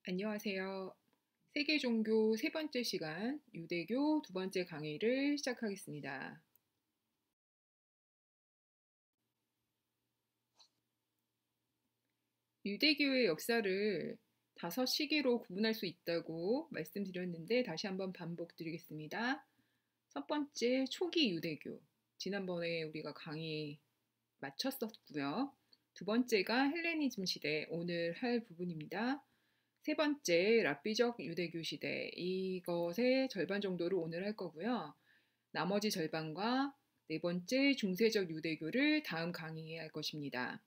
안녕하세요. 세계 종교 세 번째 시간, 유대교 두 번째 강의를 시작하겠습니다. 유대교의 역사를 다섯 시기로 구분할 수 있다고 말씀드렸는데 다시 한번 반복드리겠습니다. 첫 번째, 초기 유대교. 지난번에 우리가 강의 마쳤었고요. 두 번째가 헬레니즘 시대, 오늘 할 부분입니다. 세 번째, 랍비적 유대교 시대. 이것의 절반 정도를 오늘 할 거고요. 나머지 절반과 네 번째, 중세적 유대교를 다음 강의에 할 것입니다.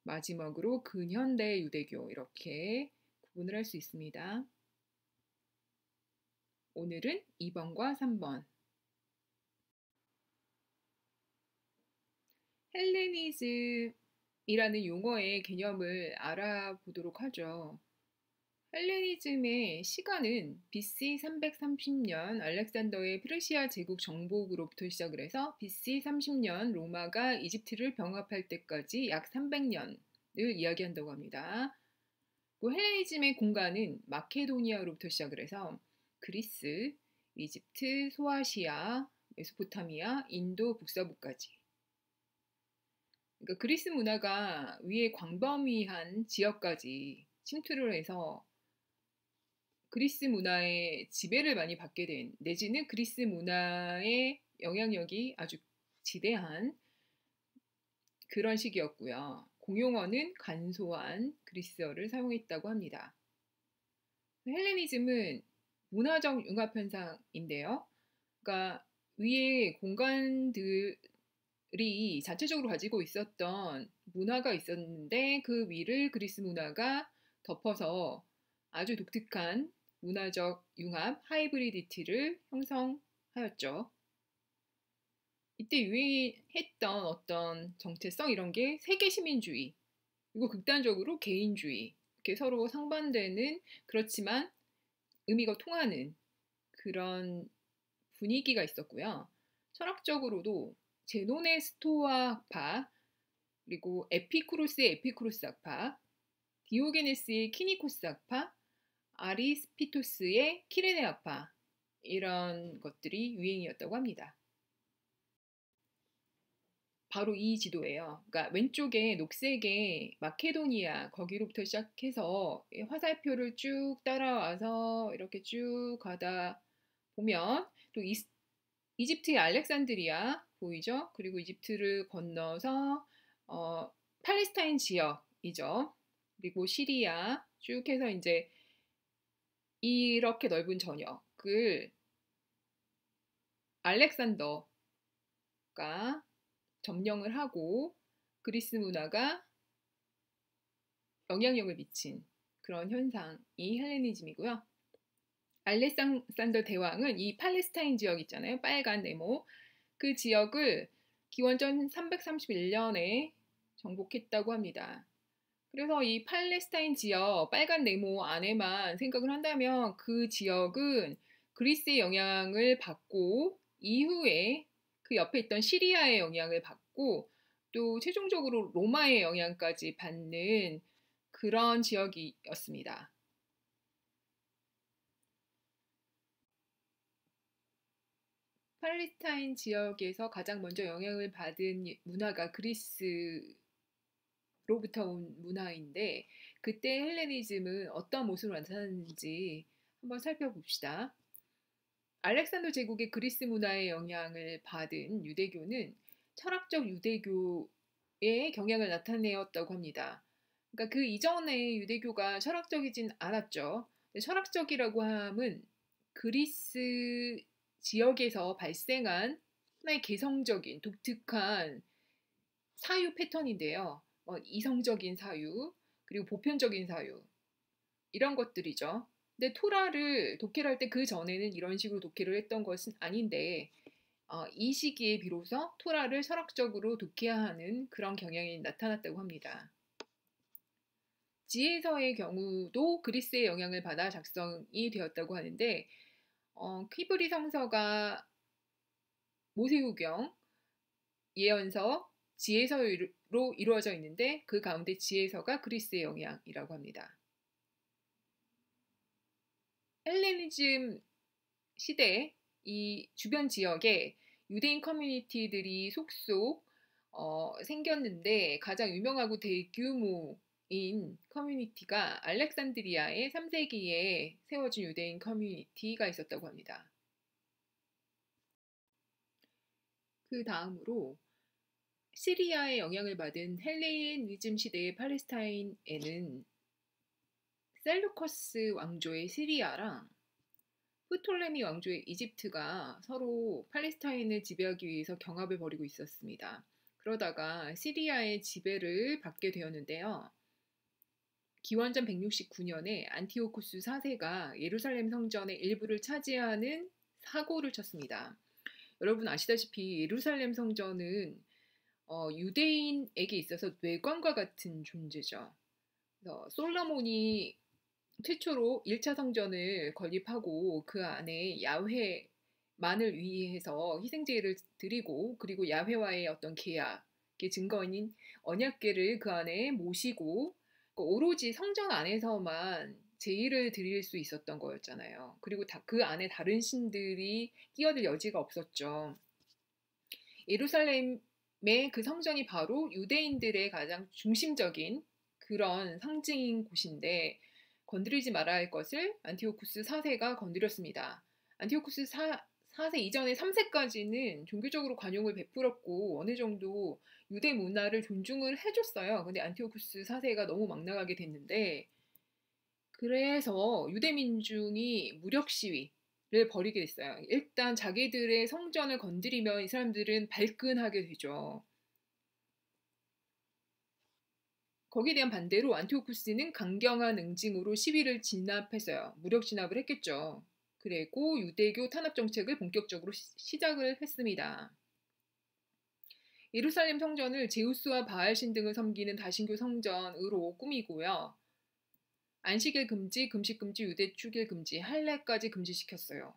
마지막으로 근현대 유대교, 이렇게 구분을 할 수 있습니다. 오늘은 2번과 3번. 헬레니즘이라는 용어의 개념을 알아보도록 하죠. 헬레니즘의 시간은 BC 330년 알렉산더의 페르시아 제국 정복으로부터 시작을 해서 BC 30년 로마가 이집트를 병합할 때까지 약 300년을 이야기한다고 합니다. 헬레니즘의 공간은 마케도니아로부터 시작을 해서 그리스, 이집트, 소아시아, 메소포타미아, 인도 북서부까지. 그러니까 그리스 문화가 위에 광범위한 지역까지 침투를 해서 그리스 문화의 지배를 많이 받게 된, 내지는 그리스 문화의 영향력이 아주 지대한 그런 시기였고요. 공용어는 간소한 그리스어를 사용했다고 합니다. 헬레니즘은 문화적 융합 현상인데요. 그러니까 위에 공간들이 자체적으로 가지고 있었던 문화가 있었는데 그 위를 그리스 문화가 덮어서 아주 독특한 문화적 융합, 하이브리디티를 형성하였죠. 이때 유행했던 어떤 정체성 이런 게 세계 시민주의, 그리고 극단적으로 개인주의, 이렇게 서로 상반되는 그렇지만 의미가 통하는 그런 분위기가 있었고요. 철학적으로도 제논의 스토아 학파, 그리고 에피쿠로스의 에피쿠로스 학파, 디오게네스의 키니코스 학파, 아리스피토스의 키레네 학파, 이런 것들이 유행이었다고 합니다. 바로 이 지도예요. 그러니까 왼쪽에 녹색의 마케도니아 거기로부터 시작해서 화살표를 쭉 따라와서 이렇게 쭉 가다 보면 또 이집트의 알렉산드리아 보이죠? 그리고 이집트를 건너서 팔레스타인 지역이죠. 그리고 시리아 쭉 해서 이제 이렇게 넓은 전역을 알렉산더가 점령을 하고 그리스 문화가 영향력을 미친 그런 현상이 헬레니즘이고요. 알렉산더 대왕은 이 팔레스타인 지역 있잖아요. 빨간 네모. 그 지역을 기원전 331년에 정복했다고 합니다. 그래서 이 팔레스타인 지역 빨간 네모 안에만 생각을 한다면 그 지역은 그리스의 영향을 받고 이후에 그 옆에 있던 시리아의 영향을 받고 또 최종적으로 로마의 영향까지 받는 그런 지역이었습니다. 팔레스타인 지역에서 가장 먼저 영향을 받은 문화가 그리스로부터 온 문화인데 그때 헬레니즘은 어떤 모습으로 나타났는지 한번 살펴봅시다. 알렉산더 제국의 그리스 문화의 영향을 받은 유대교는 철학적 유대교의 경향을 나타내었다고 합니다. 그러니까 그 이전에 유대교가 철학적이진 않았죠. 철학적이라고 함은 그리스 지역에서 발생한 하나의 개성적인 독특한 사유 패턴인데요. 이성적인 사유, 그리고 보편적인 사유, 이런 것들이죠. 근데 토라를 독해를 할 때 그 전에는 이런 식으로 독해를 했던 것은 아닌데 이 시기에 비로소 토라를 철학적으로 독해하는 그런 경향이 나타났다고 합니다. 지혜서의 경우도 그리스의 영향을 받아 작성이 되었다고 하는데 퀴브리 성서가 모세후경, 예언서, 지혜서로 이루어져 있는데 그 가운데 지혜서가 그리스의 영향이라고 합니다. 헬레니즘 시대 이 주변 지역에 유대인 커뮤니티들이 속속 생겼는데 가장 유명하고 대규모인 커뮤니티가 알렉산드리아의 3세기에 세워진 유대인 커뮤니티가 있었다고 합니다. 그 다음으로 시리아의 영향을 받은 헬레니즘 시대의 팔레스타인에는 셀루커스 왕조의 시리아랑 프톨레미 왕조의 이집트가 서로 팔레스타인을 지배하기 위해서 경합을 벌이고 있었습니다. 그러다가 시리아의 지배를 받게 되었는데요. 기원전 169년에 안티오쿠스 4세가 예루살렘 성전의 일부를 차지하는 사고를 쳤습니다. 여러분 아시다시피 예루살렘 성전은 유대인에게 있어서 뇌관과 같은 존재죠. 그래서 솔로몬이 최초로 1차 성전을 건립하고 그 안에 야훼만을 위해서 희생제를 드리고 그리고 야훼와의 어떤 계약의 증거인 언약궤를 그 안에 모시고 오로지 성전 안에서만 제의를 드릴 수 있었던 거였잖아요. 그리고 그 안에 다른 신들이 끼어들 여지가 없었죠. 예루살렘의 그 성전이 바로 유대인들의 가장 중심적인 그런 상징인 곳인데 건드리지 말아야 할 것을 안티오쿠스 4세가 건드렸습니다. 안티오쿠스 4세 이전에 3세까지는 종교적으로 관용을 베풀었고 어느 정도 유대 문화를 존중을 해줬어요. 근데 안티오쿠스 4세가 너무 막 나가게 됐는데 그래서 유대 민중이 무력 시위를 벌이게 됐어요. 일단 자기들의 성전을 건드리면 이 사람들은 발끈하게 되죠. 거기에 대한 반대로 안티오쿠스는 강경한 응징으로 시위를 진압했어요. 무력 진압을 했겠죠. 그리고 유대교 탄압 정책을 본격적으로 시작을 했습니다. 예루살렘 성전을 제우스와 바알신 등을 섬기는 다신교 성전으로 꾸미고요. 안식일 금지, 금식 금지, 유대 축일 금지, 할례까지 금지시켰어요.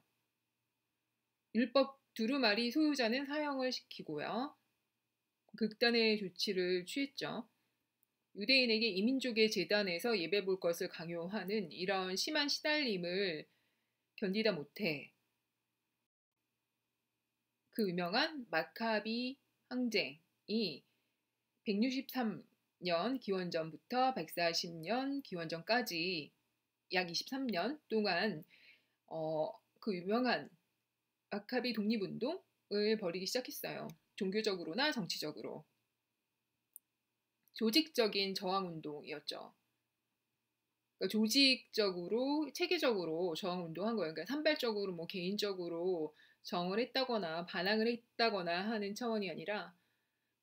율법 두루마리 소유자는 사형을 시키고요. 극단의 조치를 취했죠. 유대인에게 이민족의 제단에서 예배 볼 것을 강요하는 이런 심한 시달림을 견디다 못해 그 유명한 마카비 항쟁이 163년 기원전부터 140년 기원전까지 약 23년 동안 그 유명한 마카비 독립운동을 벌이기 시작했어요. 종교적으로나 정치적으로. 조직적인 저항운동이었죠. 그러니까 조직적으로, 체계적으로 저항운동한 거예요. 그러니까 산발적으로, 뭐 개인적으로 정을 했다거나 반항을 했다거나 하는 차원이 아니라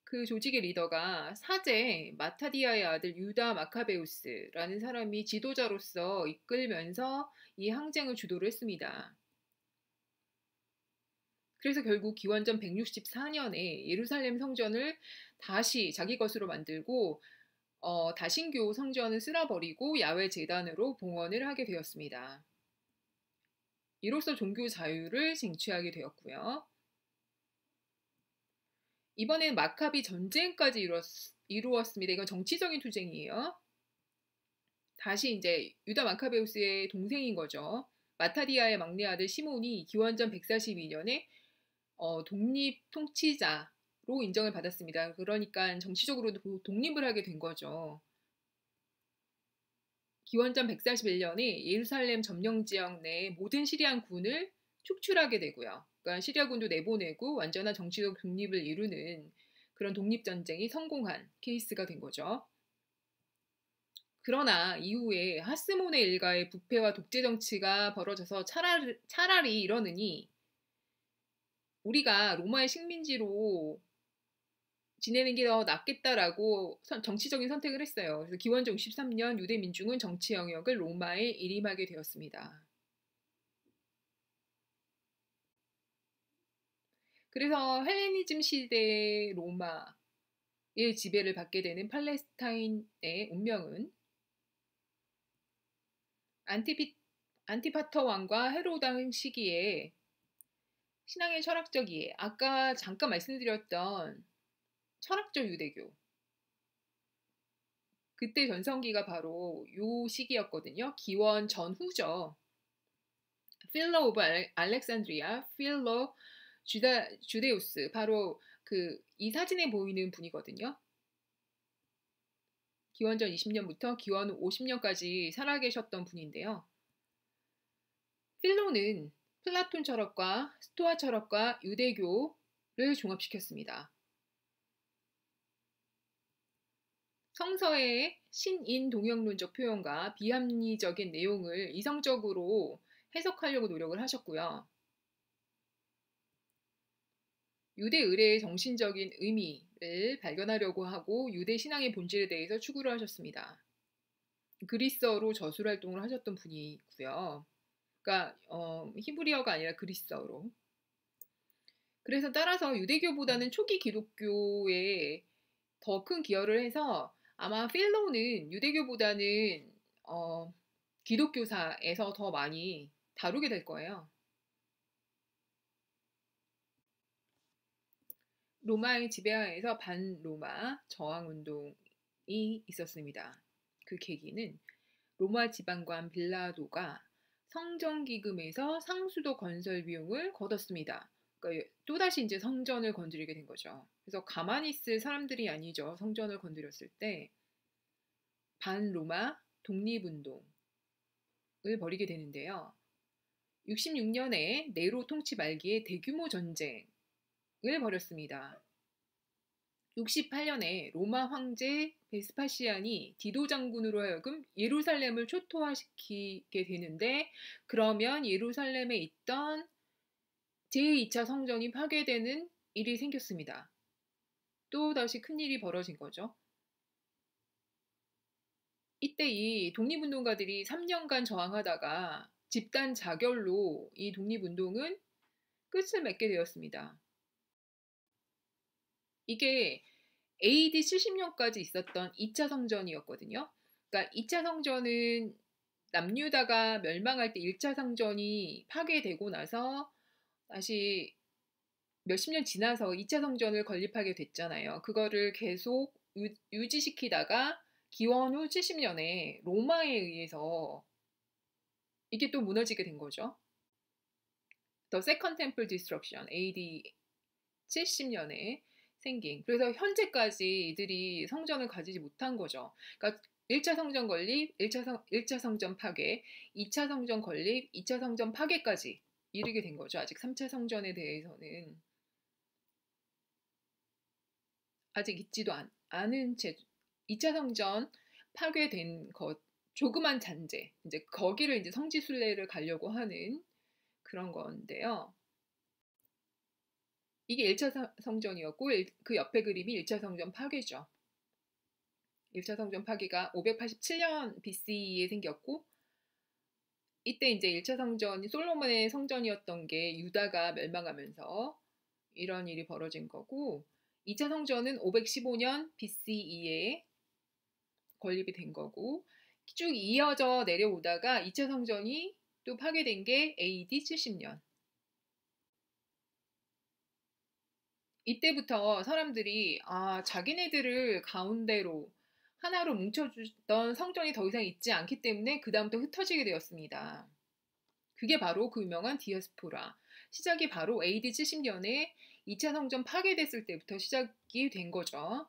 그 조직의 리더가 사제 마타디아의 아들 유다 마카베우스라는 사람이 지도자로서 이끌면서 이 항쟁을 주도를 했습니다. 그래서 결국 기원전 164년에 예루살렘 성전을 다시 자기 것으로 만들고 다신교 성전을 쓸어버리고 야훼 제단으로 봉헌을 하게 되었습니다. 이로써 종교 자유를 쟁취하게 되었고요. 이번엔 마카비 전쟁까지 이루었습니다. 이건 정치적인 투쟁이에요. 다시 이제 유다 마카베우스의 동생인 거죠. 마타디아의 막내 아들 시몬이 기원전 142년에 독립 통치자로 인정을 받았습니다. 그러니까 정치적으로도 독립을 하게 된 거죠. 기원전 141년에 예루살렘 점령 지역 내 모든 시리안 군을 축출하게 되고요. 그러니까 시리아군도 내보내고 완전한 정치적 독립을 이루는 그런 독립전쟁이 성공한 케이스가 된 거죠. 그러나 이후에 하스몬의 일가의 부패와 독재 정치가 벌어져서 차라리 이러느니 우리가 로마의 식민지로 지내는 게 더 낫겠다라고 정치적인 선택을 했어요. 그래서 기원전 63년 유대 민중은 정치 영역을 로마에 일임하게 되었습니다. 그래서 헬레니즘 시대 로마의 지배를 받게 되는 팔레스타인의 운명은 안티파터 왕과 헤로드 왕 시기에 신앙의 철학적 이해, 아까 잠깐 말씀드렸던 철학적 유대교. 그때 전성기가 바로 요 시기였거든요. 기원 전후죠. 필로 오브 알렉산드리아, 필로 주데우스, 바로 그 이 사진에 보이는 분이거든요. 기원전 20년부터 기원 50년까지 살아계셨던 분인데요. 필로는 플라톤 철학과 스토아 철학과 유대교를 종합시켰습니다. 성서의 신인 동영론적 표현과 비합리적인 내용을 이성적으로 해석하려고 노력을 하셨고요. 유대 의례의 정신적인 의미를 발견하려고 하고 유대 신앙의 본질에 대해서 추구를 하셨습니다. 그리스어로 저술 활동을 하셨던 분이고요. 그러니까 히브리어가 아니라 그리스어로. 그래서 따라서 유대교보다는 초기 기독교에 더 큰 기여를 해서 아마 필로는 유대교보다는 기독교사에서 더 많이 다루게 될 거예요. 로마의 지배하에서 반로마 저항운동이 있었습니다. 그 계기는 로마 지방관 빌라도가 성전기금에서 상수도 건설 비용을 걷었습니다. 그러니까 또다시 이제 성전을 건드리게 된 거죠. 그래서 가만히 있을 사람들이 아니죠. 성전을 건드렸을 때 반로마 독립운동을 벌이게 되는데요. 66년에 네로 통치 말기에 대규모 전쟁을 벌였습니다. 68년에 로마 황제 베스파시안이 디도 장군으로 하여금 예루살렘을 초토화시키게 되는데, 그러면 예루살렘에 있던 제2차 성전이 파괴되는 일이 생겼습니다. 또 다시 큰일이 벌어진 거죠. 이때 이 독립운동가들이 3년간 저항하다가 집단 자결로 이 독립운동은 끝을 맺게 되었습니다. 이게 AD 70년까지 있었던 2차 성전이었거든요. 그러니까 2차 성전은 남유다가 멸망할 때 1차 성전이 파괴되고 나서 다시 몇십 년 지나서 2차 성전을 건립하게 됐잖아요. 그거를 계속 유지시키다가 기원 후 70년에 로마에 의해서 이게 또 무너지게 된 거죠. The Second Temple Destruction, AD 70년에 생긴. 그래서 현재까지 이들이 성전을 가지지 못한 거죠. 그러니까 1차 성전 건립, 1차 성전 파괴, 2차 성전 건립, 2차 성전 파괴까지 이르게 된 거죠. 아직 3차 성전에 대해서는 아직 있지도 않은 채 2차 성전 파괴된 것, 조그만 잔재, 이제 거기를 이제 성지순례를 가려고 하는 그런 건데요. 이게 1차 성전이었고 그 옆에 그림이 1차 성전 파괴죠. 1차 성전 파괴가 587년 BC에 생겼고, 이때 이제 1차 성전이 솔로몬의 성전이었던 게 유다가 멸망하면서 이런 일이 벌어진 거고, 2차 성전은 515년 BCE에 건립이 된 거고, 쭉 이어져 내려오다가 2차 성전이 또 파괴된 게 AD 70년. 이때부터 사람들이 자기네들을 가운데로 하나로 뭉쳐주던 성전이 더 이상 있지 않기 때문에 그 다음부터 흩어지게 되었습니다. 그게 바로 그 유명한 디아스포라. 시작이 바로 AD 70년에 2차 성전 파괴됐을 때부터 시작이 된 거죠.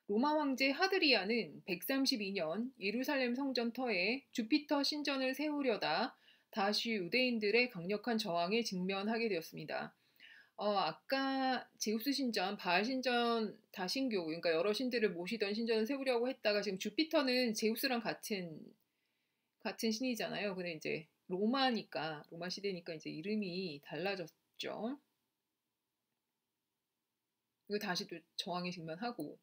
로마 황제 하드리아는 132년 예루살렘 성전 터에 주피터 신전을 세우려다 다시 유대인들의 강력한 저항에 직면하게 되었습니다. 아까 제우스 신전, 바알 신전, 다신교, 그러니까 여러 신들을 모시던 신전을 세우려고 했다가 지금 주피터는 제우스랑 같은 신이잖아요. 근데 이제 로마 시대니까 이제 이름이 달라졌죠. 이거 다시 또 저항에 직면하고,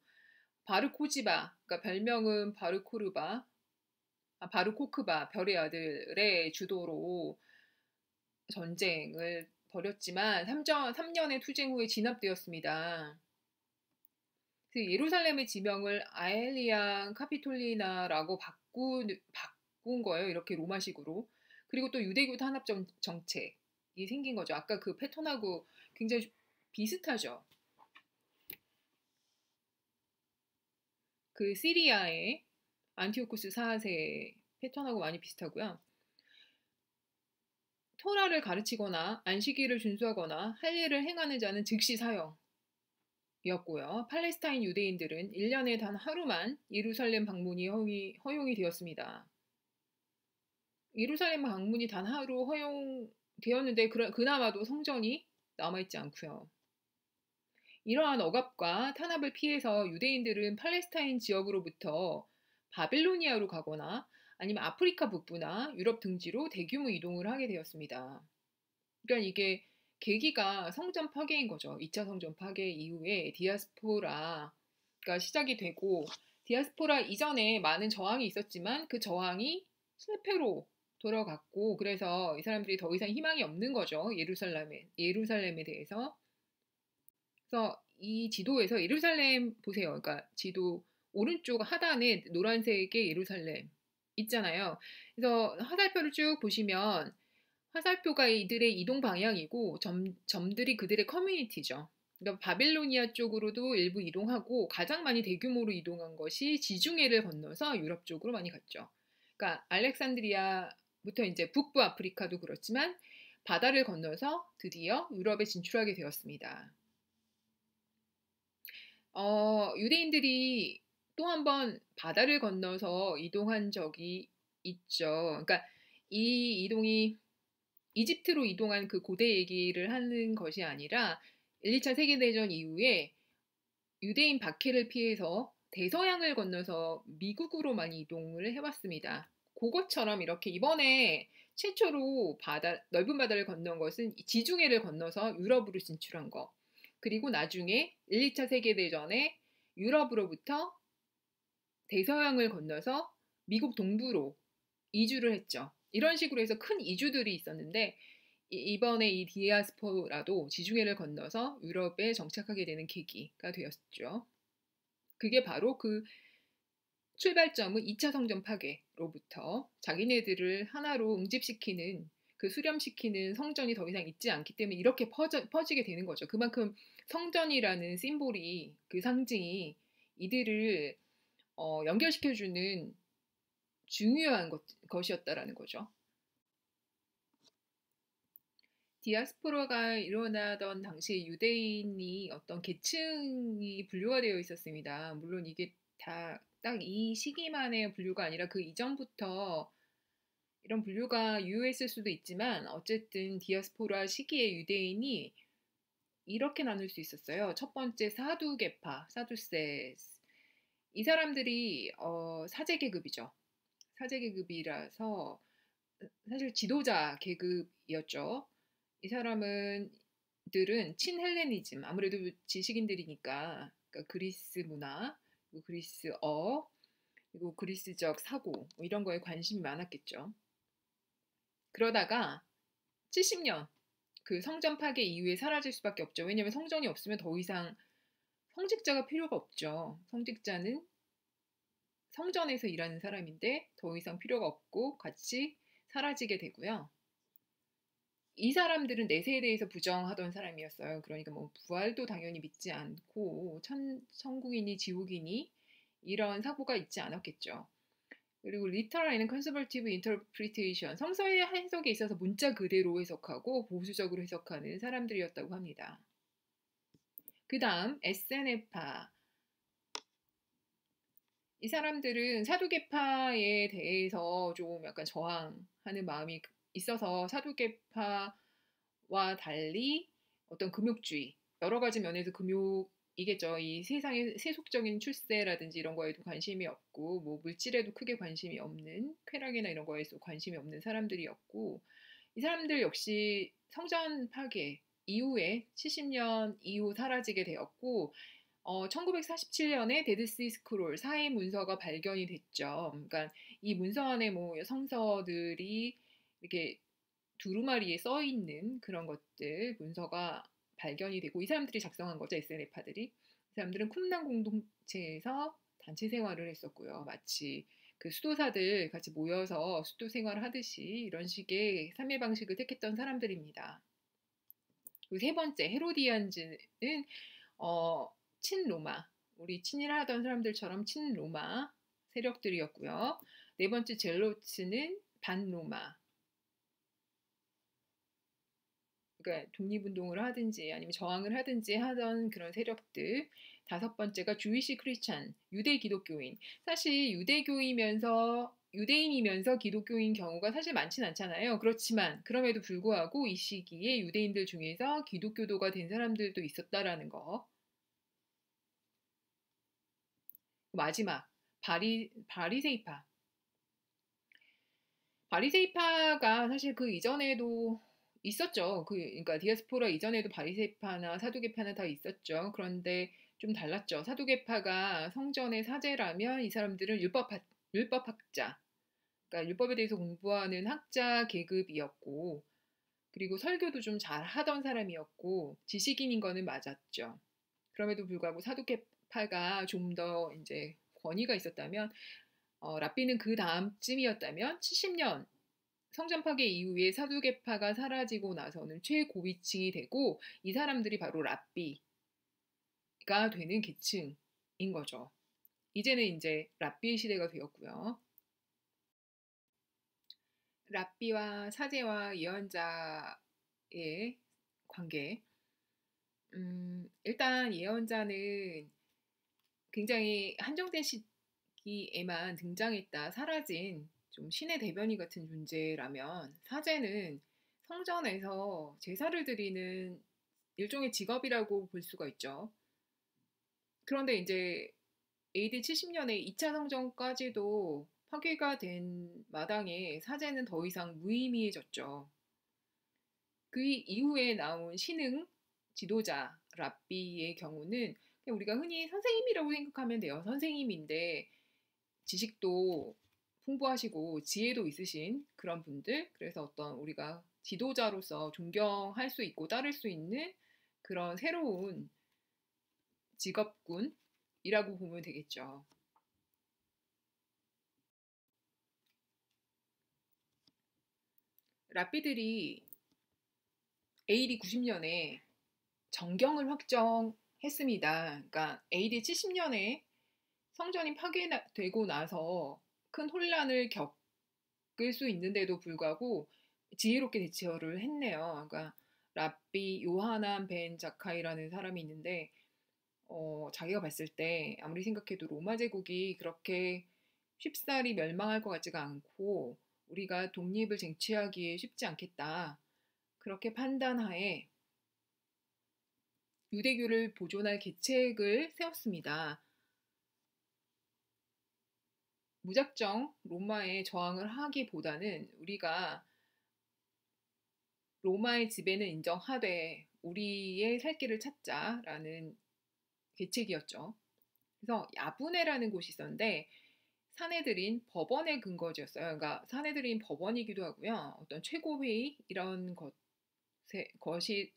바르코지바, 그러니까 별명은 바르코크바, 별의 아들의 주도로 전쟁을 벌였지만 3년의 투쟁 후에 진압되었습니다. 그 예루살렘의 지명을 아엘리안 카피톨리나라고 바꾼 거예요. 이렇게 로마식으로. 그리고 또 유대교 탄압 정책이 생긴 거죠. 아까 그 패턴하고 굉장히 비슷하죠. 그 시리아의 안티오쿠스 4세 패턴하고 많이 비슷하고요. 토라를 가르치거나 안식일을 준수하거나 할 일을 행하는 자는 즉시 사형이었고요. 팔레스타인 유대인들은 1년에 단 하루만 예루살렘 방문이 허용이 되었습니다. 예루살렘 방문이 단 하루 허용되었는데 그나마도 성전이 남아있지 않고요. 이러한 억압과 탄압을 피해서 유대인들은 팔레스타인 지역으로부터 바빌로니아로 가거나 아니면 아프리카 북부나 유럽 등지로 대규모 이동을 하게 되었습니다. 그러니까 이게 계기가 성전 파괴인 거죠. 2차 성전 파괴 이후에 디아스포라가 시작이 되고, 디아스포라 이전에 많은 저항이 있었지만 그 저항이 실패로 돌아갔고, 그래서 이 사람들이 더 이상 희망이 없는 거죠. 예루살렘에 대해서. 그래서 이 지도에서 예루살렘 보세요. 그러니까 지도 오른쪽 하단에 노란색의 예루살렘 있잖아요. 그래서 화살표를 쭉 보시면 화살표가 이들의 이동 방향이고 점들이 그들의 커뮤니티죠. 그러니까 바빌로니아 쪽으로도 일부 이동하고 가장 많이 대규모로 이동한 것이 지중해를 건너서 유럽 쪽으로 많이 갔죠. 그러니까 알렉산드리아부터 이제 북부 아프리카도 그렇지만 바다를 건너서 드디어 유럽에 진출하게 되었습니다. 유대인들이 또 한 번 바다를 건너서 이동한 적이 있죠. 그러니까 이 이동이 이집트로 이동한 그 고대 얘기를 하는 것이 아니라 1, 2차 세계대전 이후에 유대인 박해를 피해서 대서양을 건너서 미국으로 많이 이동을 해왔습니다. 그것처럼 이렇게 이번에 최초로 넓은 바다를 건넌 것은 지중해를 건너서 유럽으로 진출한 거. 그리고 나중에 1, 2차 세계대전에 유럽으로부터 대서양을 건너서 미국 동부로 이주를 했죠. 이런 식으로 해서 큰 이주들이 있었는데 이번에 이 디아스포라도 지중해를 건너서 유럽에 정착하게 되는 계기가 되었죠. 그게 바로 그 출발점은 2차 성전 파괴로부터 자기네들을 하나로 응집시키는 수렴시키는 성전이 더 이상 있지 않기 때문에 이렇게 퍼지게 되는 거죠. 그만큼 성전이라는 심볼이 그 상징이 이들을 연결시켜주는 중요한 것이었다라는 거죠. 디아스포라가 일어나던 당시에 유대인이 어떤 계층이 분류가 되어 있었습니다. 물론 이게 다 딱 이 시기만의 분류가 아니라 그 이전부터 이런 분류가 유효했을 수도 있지만 어쨌든 디아스포라 시기의 유대인이 이렇게 나눌 수 있었어요. 첫 번째 사두계파, 사두세스. 이 사람들이 사제계급이죠. 사제계급이라서 사실 지도자 계급이었죠. 이 사람들은 친헬레니즘, 아무래도 지식인들이니까 그러니까 그리스 문화, 그리고 그리스어, 그리고 그리스적 사고 뭐 이런 거에 관심이 많았겠죠. 그러다가 70년 그 성전 파괴 이후에 사라질 수밖에 없죠. 왜냐하면 성전이 없으면 더 이상 성직자가 필요가 없죠. 성직자는 성전에서 일하는 사람인데 더 이상 필요가 없고 같이 사라지게 되고요. 이 사람들은 내세에 대해서 부정하던 사람이었어요. 그러니까 뭐 부활도 당연히 믿지 않고 천국이니 지옥이니 이런 사고가 있지 않았겠죠. 그리고 literal and conservative interpretation, 성서의 해석에 있어서 문자 그대로 해석하고 보수적으로 해석하는 사람들이었다고 합니다. 그 다음 에세네파. 이 사람들은 사두개파에 대해서 좀 약간 저항하는 마음이 있어서 사두개파와 달리 어떤 금욕주의, 여러 가지 면에서 금욕이겠죠. 이 세상의 세속적인 출세라든지 이런 거에도 관심이 없고, 뭐 물질에도 크게 관심이 없는, 쾌락이나 이런 거에서 관심이 없는 사람들이었고, 이 사람들 역시 성전 파괴 이후에 70년 이후 사라지게 되었고, 1947년에 데드시 스크롤 사해 문서가 발견이 됐죠. 그러니까 이 문서 안에 뭐 성서들이 이렇게 두루마리에 써 있는 그런 것들 문서가 발견이 되고 이 사람들이 작성한 거죠. SNF파들이. 이 사람들은 쿰란 공동체에서 단체 생활을 했었고요. 마치 그 수도사들 같이 모여서 수도 생활을 하듯이 이런 식의 삶의 방식을 택했던 사람들입니다. 그리고 세 번째 헤로디안즈는 친로마, 우리 친일하던 사람들처럼 친로마 세력들이었고요. 네 번째 젤로츠는 반로마. 그러니까 독립운동을 하든지 아니면 저항을 하든지 하던 그런 세력들. 다섯 번째가 주이시 크리스찬, 유대 기독교인. 사실 유대인이면서 기독교인 경우가 사실 많진 않잖아요. 그렇지만 그럼에도 불구하고 이 시기에 유대인들 중에서 기독교도가 된 사람들도 있었다라는 거. 마지막 바리새이파. 바리새이파가 사실 그 이전에도 있었죠. 그러니까 디아스포라 이전에도 바리새파나 사두개파나 다 있었죠. 그런데 좀 달랐죠. 사두개파가 성전의 사제라면 이 사람들은 율법학자, 그러니까 율법에 대해서 공부하는 학자 계급이었고, 그리고 설교도 좀 잘하던 사람이었고, 지식인인 거는 맞았죠. 그럼에도 불구하고 사두개파가 좀 더 이제 권위가 있었다면, 랍비는 그 다음쯤이었다면 70년 성전 파괴 이후에 사두개파가 사라지고 나서는 최고위층이 되고 이 사람들이 바로 랍비가 되는 계층인 거죠. 이제는 이제 랍비 시대가 되었고요. 랍비와 사제와 예언자의 관계. 일단 예언자는 굉장히 한정된 시기에만 등장했다 사라진 좀 신의 대변인 같은 존재라면 사제는 성전에서 제사를 드리는 일종의 직업이라고 볼 수가 있죠. 그런데 이제 AD 70년에 2차 성전까지도 파괴가 된 마당에 사제는 더 이상 무의미해졌죠. 그 이후에 나온 신흥 지도자 랍비의 경우는 그냥 우리가 흔히 선생님이라고 생각하면 돼요. 선생님인데 지식도 풍부하시고 지혜도 있으신 그런 분들. 그래서 어떤 우리가 지도자로서 존경할 수 있고 따를 수 있는 그런 새로운 직업군이라고 보면 되겠죠. 랍비들이 AD 90년에 정경을 확정했습니다. 그러니까 AD 70년에 성전이 파괴되고 나서 큰 혼란을 겪을 수 있는데도 불구하고 지혜롭게 대처를 했네요. 그러니까 랍비 요하난 벤 자카이라는 사람이 있는데 자기가 봤을 때 아무리 생각해도 로마 제국이 그렇게 쉽사리 멸망할 것 같지가 않고 우리가 독립을 쟁취하기에 쉽지 않겠다. 그렇게 판단하에 유대교를 보존할 계책을 세웠습니다. 무작정 로마에 저항을 하기보다는 우리가 로마의 지배는 인정하되 우리의 살 길을 찾자라는 계책이었죠. 그래서 야부네라는 곳이 있었는데 사내들인 법원의 근거지였어요. 그러니까 사내들인 법원이기도 하고요. 어떤 최고회의 이런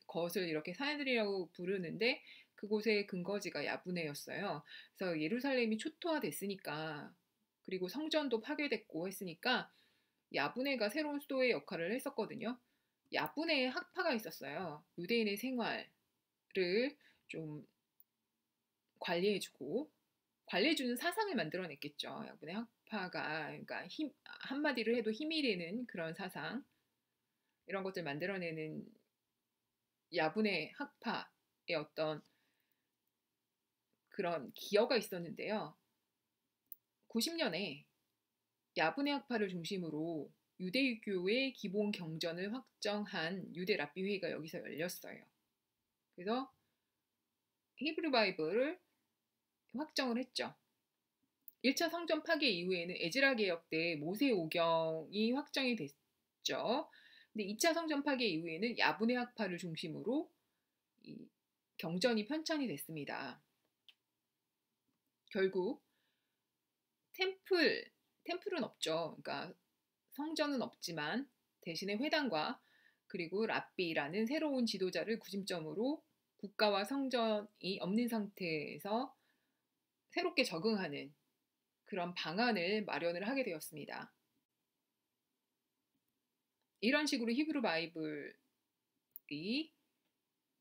것을 이렇게 사내들이라고 부르는데 그곳의 근거지가 야부네였어요. 그래서 예루살렘이 초토화됐으니까 그리고 성전도 파괴됐고 했으니까 야부네가 새로운 수도의 역할을 했었거든요. 야부네의 학파가 있었어요. 유대인의 생활을 좀 관리해주고 관리해주는 사상을 만들어냈겠죠. 야분의 학파가 그러니까 한마디로 해도 힘이 되는 그런 사상 이런 것들 만들어내는 야분의 학파의 어떤 그런 기여가 있었는데요. 90년에 야분의 학파를 중심으로 유대교의 기본 경전을 확정한 유대 랍비 회의가 여기서 열렸어요. 그래서 히브리 바이블을 확정을 했죠. 1차 성전 파괴 이후에는 에즈라 개혁 때 모세오경이 확정이 됐죠. 근데 2차 성전 파괴 이후에는 야분의 학파를 중심으로 이 경전이 편찬이 됐습니다. 결국 템플은 없죠. 그러니까 성전은 없지만 대신에 회당과 그리고 랍비라는 새로운 지도자를 구심점으로 국가와 성전이 없는 상태에서 새롭게 적응하는 그런 방안을 마련을 하게 되었습니다. 이런 식으로 히브리 바이블이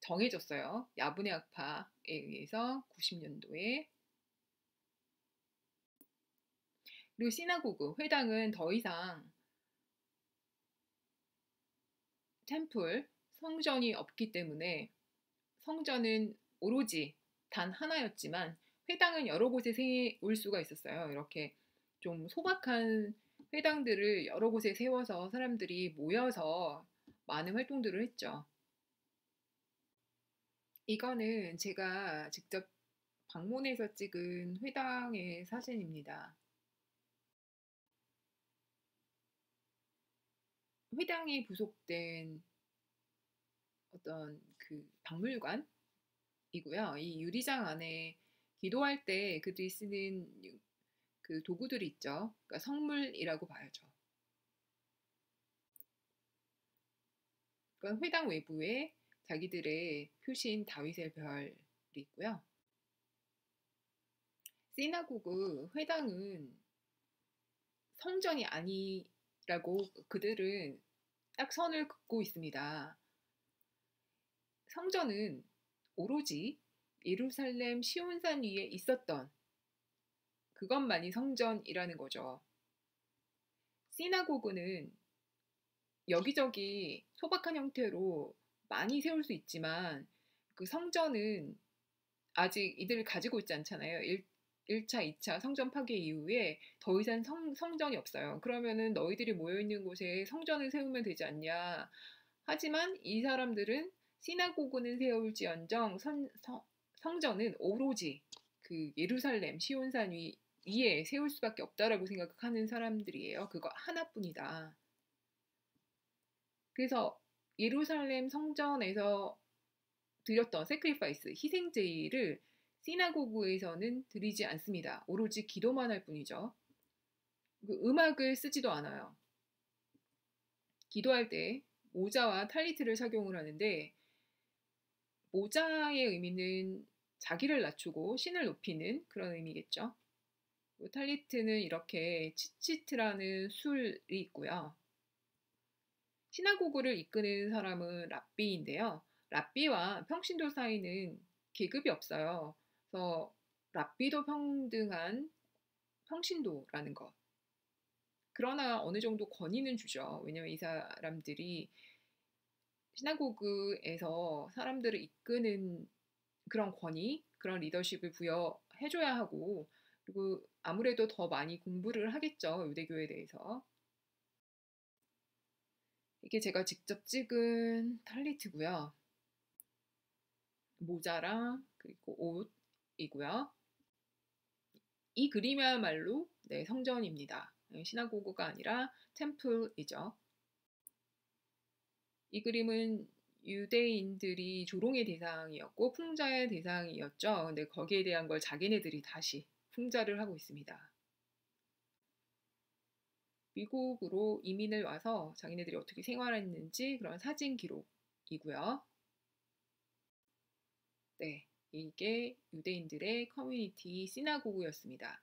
정해졌어요. 야분의 학파에 의해서 90년도에. 그리고 시나고그, 회당은 더 이상 템플, 성전이 없기 때문에 성전은 오로지 단 하나였지만 회당은 여러 곳에 세울 수가 있었어요. 이렇게 좀 소박한 회당들을 여러 곳에 세워서 사람들이 모여서 많은 활동들을 했죠. 이거는 제가 직접 방문해서 찍은 회당의 사진입니다. 회당에 부속된 어떤 그 박물관이고요. 이 유리장 안에 기도할 때 그들이 쓰는 그 도구들이 있죠. 그러니까 성물이라고 봐야죠. 그러니까 회당 외부에 자기들의 표시인 다윗의 별이 있고요. 시나고그 회당은 성전이 아니라고 그들은 딱 선을 긋고 있습니다. 성전은 오로지 예루살렘 시온산 위에 있었던 그것만이 성전이라는 거죠. 시나고그는 여기저기 소박한 형태로 많이 세울 수 있지만 그 성전은 아직 이들을 가지고 있지 않잖아요. 1차, 2차 성전 파괴 이후에 더 이상 성전이 없어요. 그러면은 너희들이 모여있는 곳에 성전을 세우면 되지 않냐. 하지만 이 사람들은 시나고그는 세울지언정 성전은 오로지 그 예루살렘 시온산 위에 세울 수밖에 없다라고 생각하는 사람들이에요. 그거 하나뿐이다. 그래서 예루살렘 성전에서 드렸던 세크리파이스, 희생제의를 시나고그에서는 드리지 않습니다. 오로지 기도만 할 뿐이죠. 음악을 쓰지도 않아요. 기도할 때 모자와 탈리트를 착용을 하는데 모자의 의미는 자기를 낮추고 신을 높이는 그런 의미겠죠. 탈리트는 이렇게 치치트라는 술이 있고요. 시나고그를 이끄는 사람은 랍비인데요. 랍비와 평신도 사이는 계급이 없어요. 그래서 랍비도 평등한 평신도라는 것. 그러나 어느 정도 권위는 주죠. 왜냐하면 이 사람들이 시나고그에서 사람들을 이끄는 그런 권위, 그런 리더십을 부여해줘야 하고, 그리고 아무래도 더 많이 공부를 하겠죠. 유대교에 대해서. 이게 제가 직접 찍은 탈리트고요. 모자랑 그리고 옷이고요. 이 그림이야말로 네, 성전입니다. 시나고그가 아니라 템플이죠. 이 그림은 유대인들이 조롱의 대상이었고 풍자의 대상이었죠. 근데 거기에 대한 걸 자기네들이 다시 풍자를 하고 있습니다. 미국으로 이민을 와서 자기네들이 어떻게 생활했는지 그런 사진 기록이고요. 네, 이게 유대인들의 커뮤니티 시나고그였습니다.